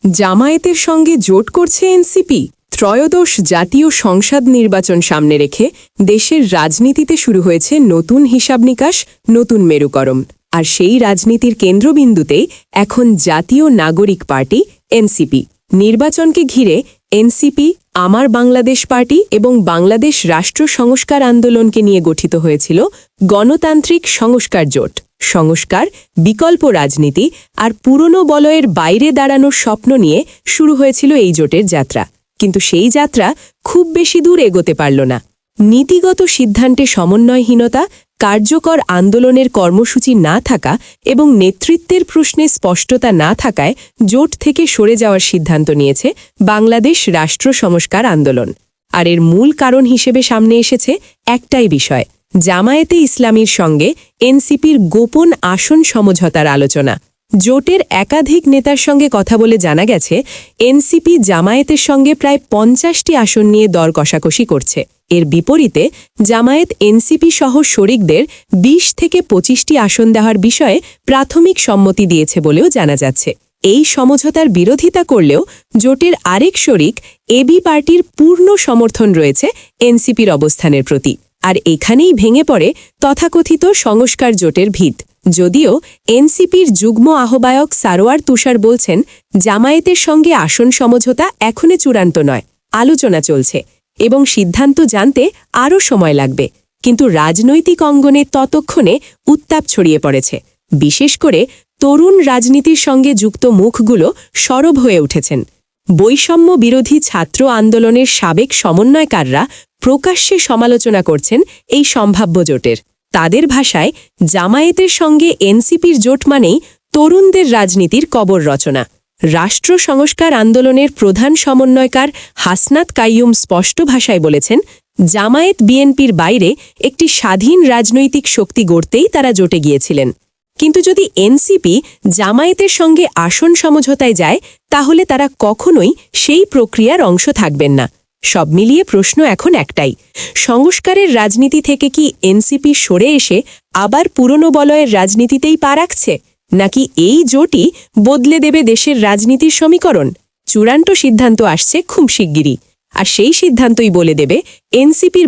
জামায়াতের সঙ্গে জোট করছে এনসিপি। ত্রয়োদশ জাতীয় সংসদ নির্বাচন সামনে রেখে দেশের রাজনীতিতে শুরু হয়েছে নতুন হিসাব নিকাশ, নতুন মেরুকরণ। আর সেই রাজনীতির কেন্দ্রবিন্দুতেই এখন জাতীয় নাগরিক পার্টি এনসিপি। নির্বাচনকে ঘিরে এনসিপি, আমার বাংলাদেশ পার্টি এবং বাংলাদেশ রাষ্ট্র সংস্কার আন্দোলনকে নিয়ে গঠিত হয়েছিল গণতান্ত্রিক সংস্কার জোট। সংস্কার, বিকল্প রাজনীতি আর পুরনো বলয়ের বাইরে দাঁড়ানোর স্বপ্ন নিয়ে শুরু হয়েছিল এই জোটের যাত্রা। কিন্তু সেই যাত্রা খুব বেশি দূর এগোতে পারল না। নীতিগত সিদ্ধান্তে সমন্বয়হীনতা, কার্যকর আন্দোলনের কর্মসূচি না থাকা এবং নেতৃত্বের প্রশ্নে স্পষ্টতা না থাকায় জোট থেকে সরে যাওয়ার সিদ্ধান্ত নিয়েছে বাংলাদেশ রাষ্ট্র সংস্কার আন্দোলন। আর এর মূল কারণ হিসেবে সামনে এসেছে একটাই বিষয়: জামায়াতে ইসলামীর সঙ্গে এনসিপির গোপন আসন সমঝোতার আলোচনা। জোটের একাধিক নেতার সঙ্গে কথা বলে জানা গেছে, এনসিপি জামায়াতের সঙ্গে প্রায় ৫০টি আসন নিয়ে দর কষাকষি করছে। এর বিপরীতে জামায়াত এনসিপি সহ শরিকদের ২০ থেকে ২৫টি আসন দেওয়ার বিষয়ে প্রাথমিক সম্মতি দিয়েছে বলেও জানা যাচ্ছে। এই সমঝোতার বিরোধিতা করলেও জোটের আরেক শরিক এবি পার্টির পূর্ণ সমর্থন রয়েছে এনসিপির অবস্থানের প্রতি। আর এখানেই ভেঙে পড়ে তথাকথিত সংস্কার জোটের ভিত। যদিও এনসিপির যুগ্ম আহ্বায়ক সারোয়ার তুষার বলছেন, জামায়াতের সঙ্গে আসন সমঝোতা এখনো চূড়ান্ত নয়, আলোচনা চলছে এবং সিদ্ধান্ত জানতে আরও সময় লাগবে। কিন্তু রাজনৈতিক অঙ্গনে ততক্ষণে উত্তাপ ছড়িয়ে পড়েছে। বিশেষ করে তরুণ রাজনীতির সঙ্গে যুক্ত মুখগুলো সরব হয়ে উঠেছেন। বৈষম্য বিরোধী ছাত্র আন্দোলনের সাবেক সমন্বয়কাররা প্রকাশ্যে সমালোচনা করছেন এই সম্ভাব্য জোটের। তাদের ভাষায়, জামায়াতের সঙ্গে এনসিপির জোট মানেই তরুণদের রাজনীতির কবর রচনা। রাষ্ট্র সংস্কার আন্দোলনের প্রধান সমন্বয়কার হাসনাত কাইয়ুম স্পষ্ট ভাষায় বলেছেন, জামায়াত বিএনপির বাইরে একটি স্বাধীন রাজনৈতিক শক্তি গড়তেই তারা জোটে গিয়েছিলেন। কিন্তু যদি এনসিপি জামায়াতের সঙ্গে আসন সমঝোতায় যায়, তাহলে তারা কখনোই সেই প্রক্রিয়ার অংশ থাকবেন না। সব মিলিয়ে প্রশ্ন এখন একটাই: সংস্কারের রাজনীতি থেকে কি এনসিপি সরে এসে আবার পুরনো বলয়ের রাজনীতিতেই পা রাখছে, নাকি এই জোটই বদলে দেবে দেশের রাজনীতির সমীকরণ? চূড়ান্ত সিদ্ধান্ত আসছে খুব শিগগিরই, আর সেই সিদ্ধান্তই বলে দেবে এনসিপির